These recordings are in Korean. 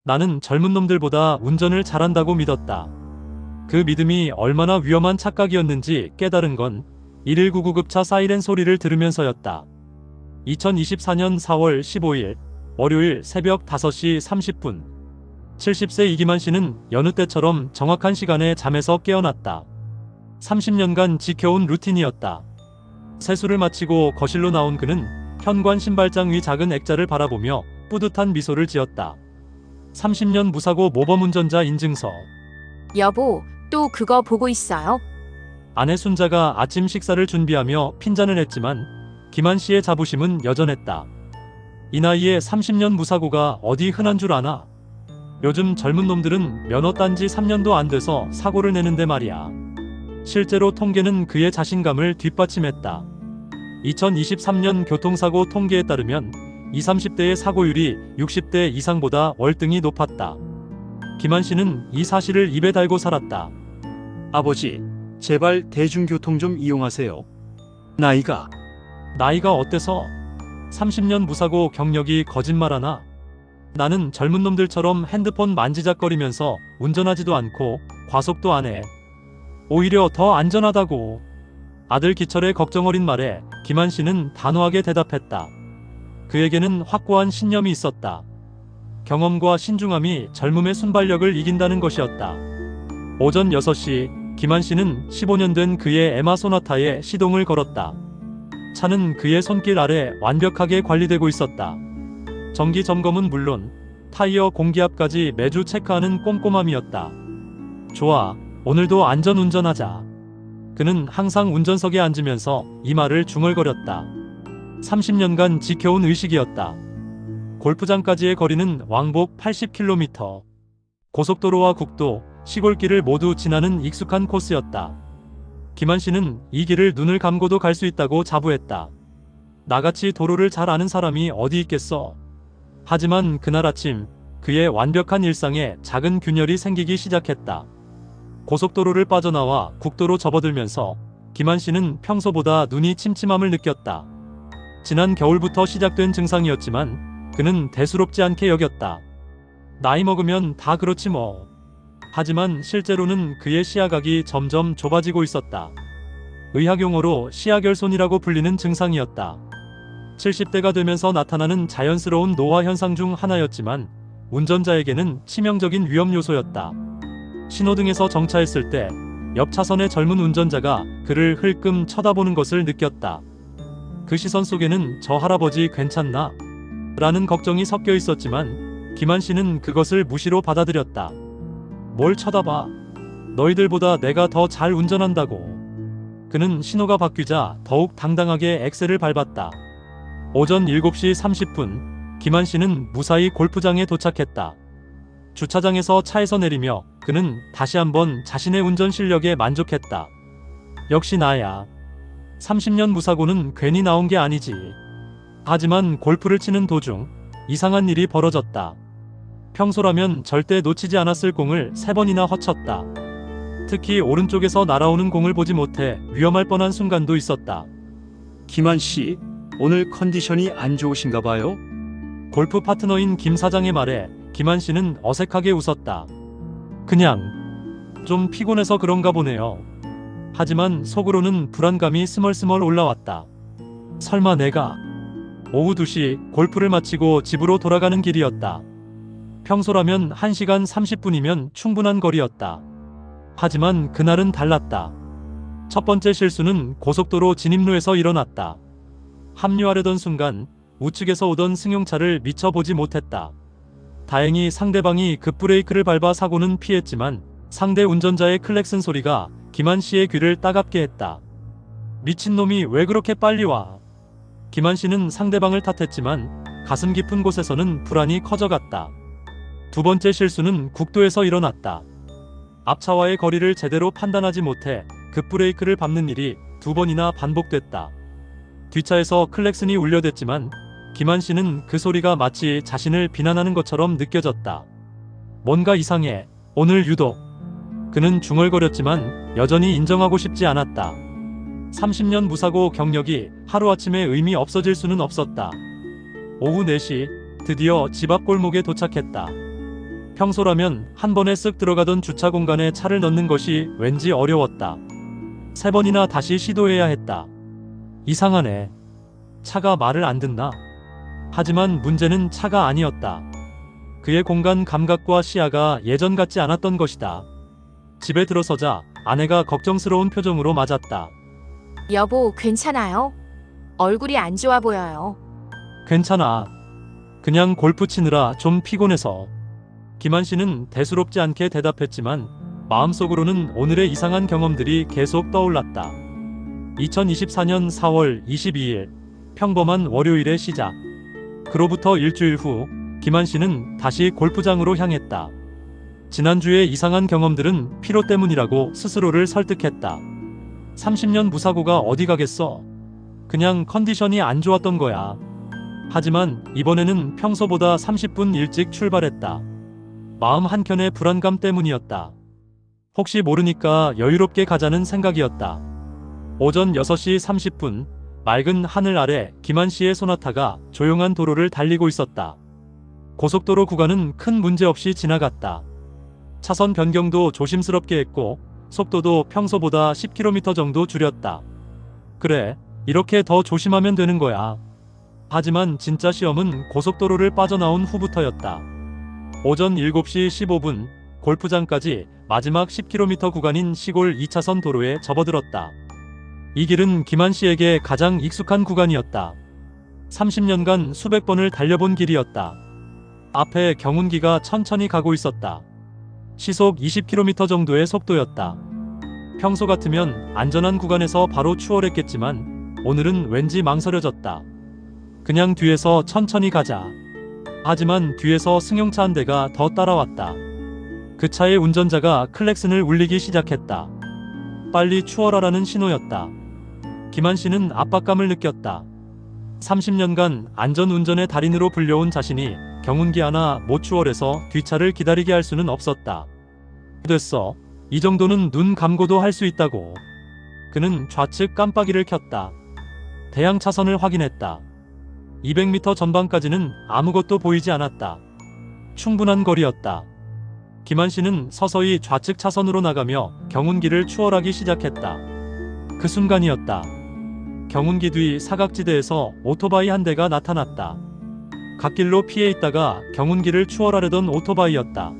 나는 젊은 놈들보다 운전을 잘한다고 믿었다. 그 믿음이 얼마나 위험한 착각이었는지 깨달은 건 119 구급차 사이렌 소리를 들으면서였다. 2024년 4월 15일 월요일 새벽 5시 30분 70세 이기만 씨는 여느 때처럼 정확한 시간에 잠에서 깨어났다. 30년간 지켜온 루틴이었다. 세수를 마치고 거실로 나온 그는 현관 신발장 위 작은 액자를 바라보며 뿌듯한 미소를 지었다. 30년 무사고 모범 운전자 인증서. 여보, 또 그거 보고 있어요? 아내 순자가 아침 식사를 준비하며 핀잔을 했지만 기만 씨의 자부심은 여전했다. 이 나이에 30년 무사고가 어디 흔한 줄 아나? 요즘 젊은 놈들은 면허 딴 지 3년도 안 돼서 사고를 내는데 말이야. 실제로 통계는 그의 자신감을 뒷받침했다. 2023년 교통사고 통계에 따르면 20, 30대의 사고율이 60대 이상보다 월등히 높았다. 기만 씨는 이 사실을 입에 달고 살았다. 아버지, 제발 대중교통 좀 이용하세요. 나이가 어때서? 30년 무사고 경력이 거짓말하나? 나는 젊은 놈들처럼 핸드폰 만지작거리면서 운전하지도 않고 과속도 안 해. 오히려 더 안전하다고. 아들 기철의 걱정 어린 말에 기만 씨는 단호하게 대답했다. 그에게는 확고한 신념이 있었다. 경험과 신중함이 젊음의 순발력을 이긴다는 것이었다. 오전 6시 기만 씨는 15년 된 그의 에마 소나타에 시동을 걸었다. 차는 그의 손길 아래 완벽하게 관리되고 있었다. 정기 점검은 물론 타이어 공기압까지 매주 체크하는 꼼꼼함이었다. 좋아, 오늘도 안전 운전하자. 그는 항상 운전석에 앉으면서 이 말을 중얼거렸다. 30년간 지켜온 의식이었다. 골프장까지의 거리는 왕복 80km. 고속도로와 국도, 시골길을 모두 지나는 익숙한 코스였다. 기만 씨는 이 길을 눈을 감고도 갈 수 있다고 자부했다. 나같이 도로를 잘 아는 사람이 어디 있겠어. 하지만 그날 아침 그의 완벽한 일상에 작은 균열이 생기기 시작했다. 고속도로를 빠져나와 국도로 접어들면서 기만 씨는 평소보다 눈이 침침함을 느꼈다. 지난 겨울부터 시작된 증상이었지만 그는 대수롭지 않게 여겼다. 나이 먹으면 다 그렇지 뭐. 하지만 실제로는 그의 시야각이 점점 좁아지고 있었다. 의학용어로 시야결손이라고 불리는 증상이었다. 70대가 되면서 나타나는 자연스러운 노화 현상 중 하나였지만 운전자에게는 치명적인 위험 요소였다. 신호등에서 정차했을 때 옆 차선의 젊은 운전자가 그를 흘끔 쳐다보는 것을 느꼈다. 그 시선 속에는 저 할아버지 괜찮나? 라는 걱정이 섞여 있었지만 기만 씨는 그것을 무시로 받아들였다. 뭘 쳐다봐? 너희들보다 내가 더 잘 운전한다고. 그는 신호가 바뀌자 더욱 당당하게 엑셀을 밟았다. 오전 7시 30분 기만 씨는 무사히 골프장에 도착했다. 주차장에서 차에서 내리며 그는 다시 한번 자신의 운전 실력에 만족했다. 역시 나야. 30년 무사고는 괜히 나온 게 아니지. 하지만 골프를 치는 도중 이상한 일이 벌어졌다. 평소라면 절대 놓치지 않았을 공을 3번이나 허쳤다. 특히 오른쪽에서 날아오는 공을 보지 못해 위험할 뻔한 순간도 있었다. 기만 씨, 오늘 컨디션이 안 좋으신가 봐요? 골프 파트너인 김 사장의 말에 기만 씨는 어색하게 웃었다. 그냥 좀 피곤해서 그런가 보네요. 하지만 속으로는 불안감이 스멀스멀 올라왔다. 설마 내가. 오후 2시 골프를 마치고 집으로 돌아가는 길이었다. 평소라면 1시간 30분이면 충분한 거리였다. 하지만 그날은 달랐다. 첫 번째 실수는 고속도로 진입로에서 일어났다. 합류하려던 순간 우측에서 오던 승용차를 미처 보지 못했다. 다행히 상대방이 급브레이크를 밟아 사고는 피했지만 상대 운전자의 클렉슨 소리가 기만 씨의 귀를 따갑게 했다. 미친놈이 왜 그렇게 빨리 와? 기만 씨는 상대방을 탓했지만 가슴 깊은 곳에서는 불안이 커져갔다. 두 번째 실수는 국도에서 일어났다. 앞차와의 거리를 제대로 판단하지 못해 급브레이크를 밟는 일이 2번이나 반복됐다. 뒷차에서 클렉슨이 울려댔지만 기만 씨는 그 소리가 마치 자신을 비난하는 것처럼 느껴졌다. 뭔가 이상해. 오늘 유독. 그는 중얼거렸지만 여전히 인정하고 싶지 않았다. 30년 무사고 경력이 하루아침에 의미 없어질 수는 없었다. 오후 4시 드디어 집 앞 골목에 도착했다. 평소라면 한 번에 쓱 들어가던 주차 공간에 차를 넣는 것이 왠지 어려웠다. 3번이나 다시 시도해야 했다. 이상하네. 차가 말을 안 듣나? 하지만 문제는 차가 아니었다. 그의 공간 감각과 시야가 예전 같지 않았던 것이다. 집에 들어서자 아내가 걱정스러운 표정으로 맞았다. 여보, 괜찮아요? 얼굴이 안 좋아 보여요. 괜찮아. 그냥 골프 치느라 좀 피곤해서. 김한 씨는 대수롭지 않게 대답했지만 마음속으로는 오늘의 이상한 경험들이 계속 떠올랐다. 2024년 4월 22일 평범한 월요일의 시작. 그로부터 일주일 후 김한 씨는 다시 골프장으로 향했다. 지난주의 이상한 경험들은 피로 때문이라고 스스로를 설득했다. 30년 무사고가 어디 가겠어? 그냥 컨디션이 안 좋았던 거야. 하지만 이번에는 평소보다 30분 일찍 출발했다. 마음 한켠의 불안감 때문이었다. 혹시 모르니까 여유롭게 가자는 생각이었다. 오전 6시 30분 맑은 하늘 아래 김한 씨의 소나타가 조용한 도로를 달리고 있었다. 고속도로 구간은 큰 문제 없이 지나갔다. 차선 변경도 조심스럽게 했고 속도도 평소보다 10km 정도 줄였다. 그래, 이렇게 더 조심하면 되는 거야. 하지만 진짜 시험은 고속도로를 빠져나온 후부터였다. 오전 7시 15분 골프장까지 마지막 10km 구간인 시골 2차선 도로에 접어들었다. 이 길은 김한 씨에게 가장 익숙한 구간이었다. 30년간 수백 번을 달려본 길이었다. 앞에 경운기가 천천히 가고 있었다. 시속 20km 정도의 속도였다. 평소 같으면 안전한 구간에서 바로 추월했겠지만 오늘은 왠지 망설여졌다. 그냥 뒤에서 천천히 가자. 하지만 뒤에서 승용차 한 대가 더 따라왔다. 그 차의 운전자가 클렉슨을 울리기 시작했다. 빨리 추월하라는 신호였다. 김한 씨는 압박감을 느꼈다. 30년간 안전운전의 달인으로 불려온 자신이 경운기 하나 못 추월해서 뒷차를 기다리게 할 수는 없었다. 됐어. 이 정도는 눈 감고도 할 수 있다고. 그는 좌측 깜빡이를 켰다. 대양 차선을 확인했다. 200m 전방까지는 아무것도 보이지 않았다. 충분한 거리였다. 김한 씨는 서서히 좌측 차선으로 나가며 경운기를 추월하기 시작했다. 그 순간이었다. 경운기 뒤 사각지대에서 오토바이 한 대가 나타났다. 갓길로 피해 있다가 경운기를 추월하려던 오토바이였다.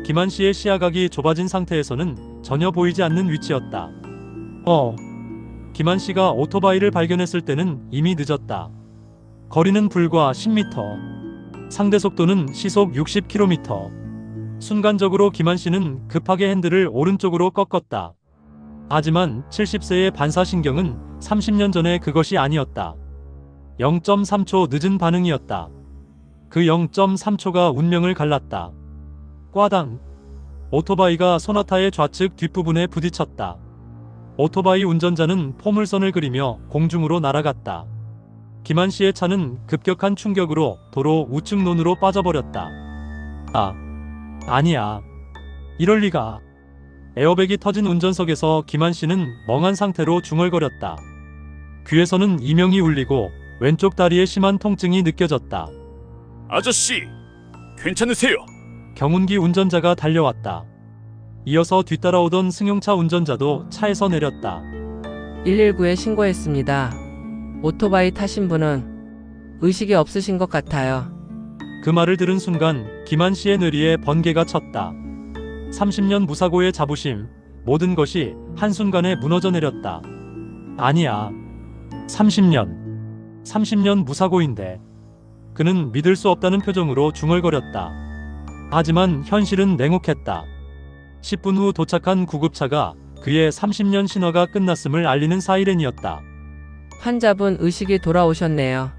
김한 씨의 시야각이 좁아진 상태에서는 전혀 보이지 않는 위치였다. 김한 씨가 오토바이를 발견했을 때는 이미 늦었다. 거리는 불과 10m. 상대 속도는 시속 60km. 순간적으로 김한 씨는 급하게 핸들을 오른쪽으로 꺾었다. 하지만 70세의 반사신경은 30년 전의 그것이 아니었다. 0.3초 늦은 반응이었다. 그 0.3초가 운명을 갈랐다. 꽈당. 오토바이가 소나타의 좌측 뒷부분에 부딪혔다. 오토바이 운전자는 포물선을 그리며 공중으로 날아갔다. 김한 씨의 차는 급격한 충격으로 도로 우측론으로 빠져버렸다. 아니야. 이럴 리가. 에어백이 터진 운전석에서 김한 씨는 멍한 상태로 중얼거렸다. 귀에서는 이명이 울리고 왼쪽 다리에 심한 통증이 느껴졌다. 아저씨, 괜찮으세요? 경운기 운전자가 달려왔다. 이어서 뒤따라오던 승용차 운전자도 차에서 내렸다. 119에 신고했습니다. 오토바이 타신 분은 의식이 없으신 것 같아요. 그 말을 들은 순간 김한 씨의 뇌리에 번개가 쳤다. 30년 무사고의 자부심, 모든 것이 한순간에 무너져 내렸다. 아니야. 30년 무사고인데. 그는 믿을 수 없다는 표정으로 중얼거렸다. 하지만 현실은 냉혹했다. 10분 후 도착한 구급차가 그의 30년 신화가 끝났음을 알리는 사이렌이었다. 환자분 의식이 돌아오셨네요.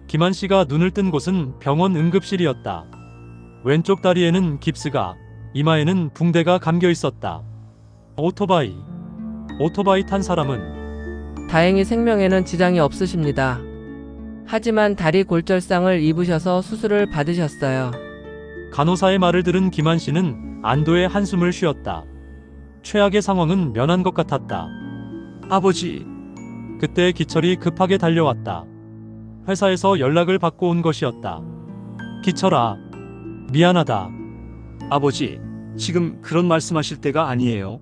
김한 씨가 눈을 뜬 곳은 병원 응급실이었다. 왼쪽 다리에는 깁스가, 이마에는 붕대가 감겨 있었다. 오토바이 탄 사람은? 다행히 생명에는 지장이 없으십니다. 하지만 다리 골절상을 입으셔서 수술을 받으셨어요. 간호사의 말을 들은 김한 씨는 안도의 한숨을 쉬었다. 최악의 상황은 면한 것 같았다. 아버지, 그때 기철이 급하게 달려왔다. 회사에서 연락을 받고 온 것이었다. 기철아, 미안하다. 아버지, 지금 그런 말씀하실 때가 아니에요.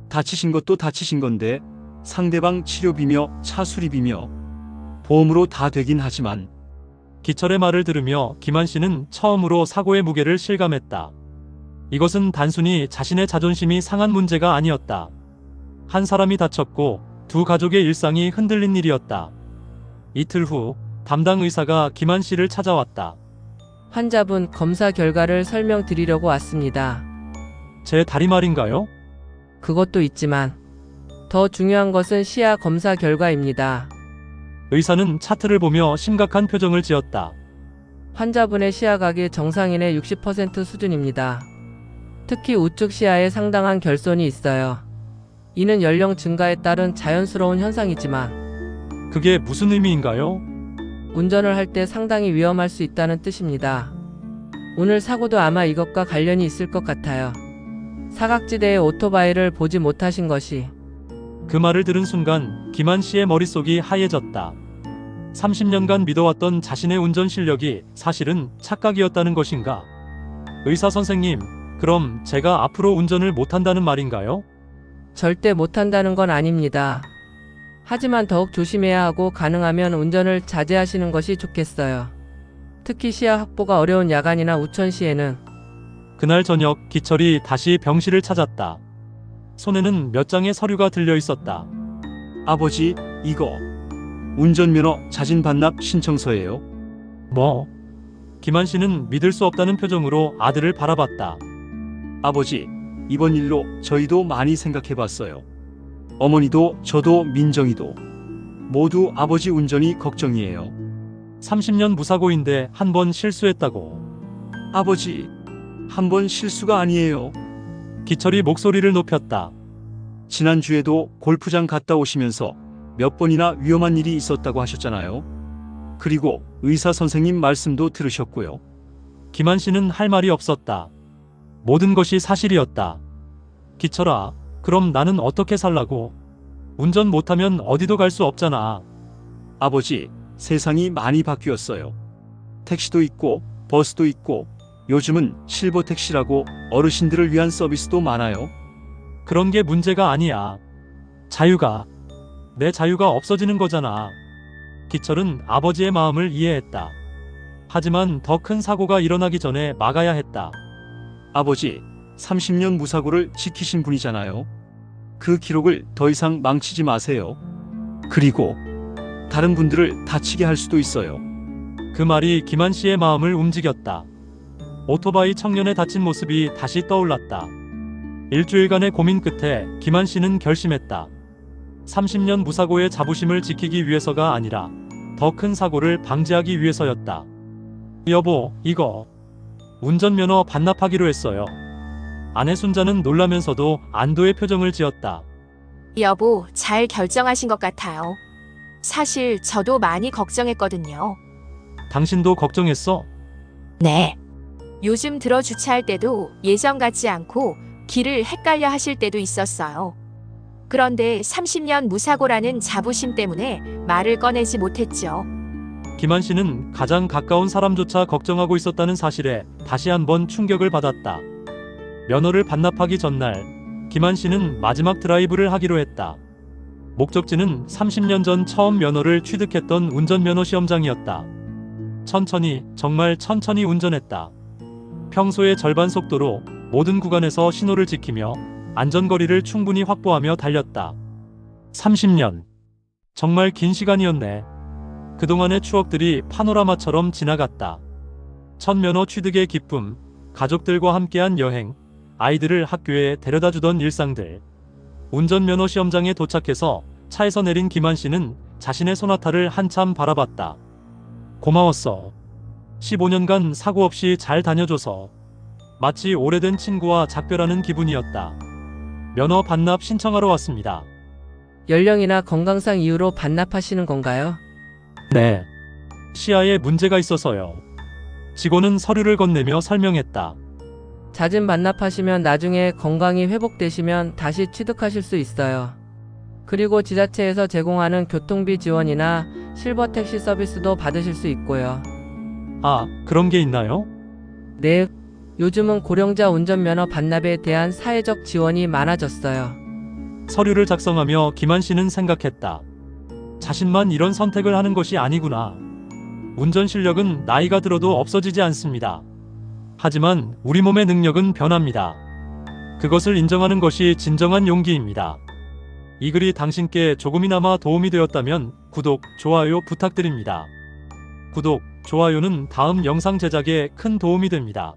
다치신 것도 다치신 건데 상대방 치료비며 차 수리비며 보험으로 다 되긴 하지만 기철의 말을 들으며 김한 씨는 처음으로 사고의 무게를 실감했다. 이것은 단순히 자신의 자존심이 상한 문제가 아니었다. 한 사람이 다쳤고 두 가족의 일상이 흔들린 일이었다. 이틀 후 담당 의사가 김한 씨를 찾아왔다. 환자분 검사 결과를 설명드리려고 왔습니다. 제 다리 말인가요? 그것도 있지만 더 중요한 것은 시야 검사 결과입니다. 의사는 차트를 보며 심각한 표정을 지었다. 환자분의 시야각이 정상인의 60% 수준입니다. 특히 우측 시야에 상당한 결손이 있어요. 이는 연령 증가에 따른 자연스러운 현상이지만 그게 무슨 의미인가요? 운전을 할 때 상당히 위험할 수 있다는 뜻입니다. 오늘 사고도 아마 이것과 관련이 있을 것 같아요. 사각지대의 오토바이를 보지 못하신 것이. 그 말을 들은 순간 김한 씨의 머릿속이 하얘졌다. 30년간 믿어왔던 자신의 운전 실력이 사실은 착각이었다는 것인가? 의사 선생님, 그럼 제가 앞으로 운전을 못한다는 말인가요? 절대 못한다는 건 아닙니다. 하지만 더욱 조심해야 하고 가능하면 운전을 자제하시는 것이 좋겠어요. 특히 시야 확보가 어려운 야간이나 우천시에는. 그날 저녁 기철이 다시 병실을 찾았다. 손에는 몇 장의 서류가 들려 있었다. 아버지, 이거 운전면허 자진 반납 신청서예요. 뭐? 김한 씨는 믿을 수 없다는 표정으로 아들을 바라봤다. 아버지, 이번 일로 저희도 많이 생각해봤어요. 어머니도 저도 민정이도 모두 아버지 운전이 걱정이에요. 30년 무사고인데 한 번 실수했다고. 아버지, 한 번 실수가 아니에요. 기철이 목소리를 높였다. 지난주에도 골프장 갔다 오시면서 몇 번이나 위험한 일이 있었다고 하셨잖아요. 그리고 의사 선생님 말씀도 들으셨고요. 김한 씨는 할 말이 없었다. 모든 것이 사실이었다. 기철아, 그럼 나는 어떻게 살라고? 운전 못하면 어디도 갈 수 없잖아. 아버지, 세상이 많이 바뀌었어요. 택시도 있고 버스도 있고 요즘은 실버 택시라고 어르신들을 위한 서비스도 많아요. 그런 게 문제가 아니야. 자유가. 내 자유가 없어지는 거잖아. 기철은 아버지의 마음을 이해했다. 하지만 더 큰 사고가 일어나기 전에 막아야 했다. 아버지, 30년 무사고를 지키신 분이잖아요. 그 기록을 더 이상 망치지 마세요. 그리고 다른 분들을 다치게 할 수도 있어요. 그 말이 김한 씨의 마음을 움직였다. 오토바이 청년의 다친 모습이 다시 떠올랐다. 일주일간의 고민 끝에 김한 씨는 결심했다. 30년 무사고의 자부심을 지키기 위해서가 아니라 더 큰 사고를 방지하기 위해서였다. 여보, 이거 운전면허 반납하기로 했어요. 아내 순자는 놀라면서도 안도의 표정을 지었다. 여보, 잘 결정하신 것 같아요. 사실 저도 많이 걱정했거든요. 당신도 걱정했어? 네. 요즘 들어 주차할 때도 예전 같지 않고 길을 헷갈려 하실 때도 있었어요. 그런데 30년 무사고라는 자부심 때문에 말을 꺼내지 못했죠. 김한 씨는 가장 가까운 사람조차 걱정하고 있었다는 사실에 다시 한번 충격을 받았다. 면허를 반납하기 전날, 김한 씨는 마지막 드라이브를 하기로 했다. 목적지는 30년 전 처음 면허를 취득했던 운전면허 시험장이었다. 천천히, 정말 천천히 운전했다. 평소의 절반 속도로 모든 구간에서 신호를 지키며 안전거리를 충분히 확보하며 달렸다. 30년. 정말 긴 시간이었네. 그동안의 추억들이 파노라마처럼 지나갔다. 첫 면허 취득의 기쁨, 가족들과 함께한 여행, 아이들을 학교에 데려다주던 일상들. 운전면허 시험장에 도착해서 차에서 내린 김한 씨는 자신의 소나타를 한참 바라봤다. 고마웠어. 15년간 사고 없이 잘 다녀줘서. 마치 오래된 친구와 작별하는 기분이었다. 면허 반납 신청하러 왔습니다. 연령이나 건강상 이유로 반납하시는 건가요? 네. 시야에 문제가 있어서요. 직원은 서류를 건네며 설명했다. 자진 반납하시면 나중에 건강이 회복되시면 다시 취득하실 수 있어요. 그리고 지자체에서 제공하는 교통비 지원이나 실버 택시 서비스도 받으실 수 있고요. 아, 그런 게 있나요? 네, 요즘은 고령자 운전면허 반납에 대한 사회적 지원이 많아졌어요. 서류를 작성하며 김한 씨는 생각했다. 자신만 이런 선택을 하는 것이 아니구나. 운전 실력은 나이가 들어도 없어지지 않습니다. 하지만 우리 몸의 능력은 변합니다. 그것을 인정하는 것이 진정한 용기입니다. 이 글이 당신께 조금이나마 도움이 되었다면 구독, 좋아요 부탁드립니다. 구독, 좋아요는 다음 영상 제작에 큰 도움이 됩니다.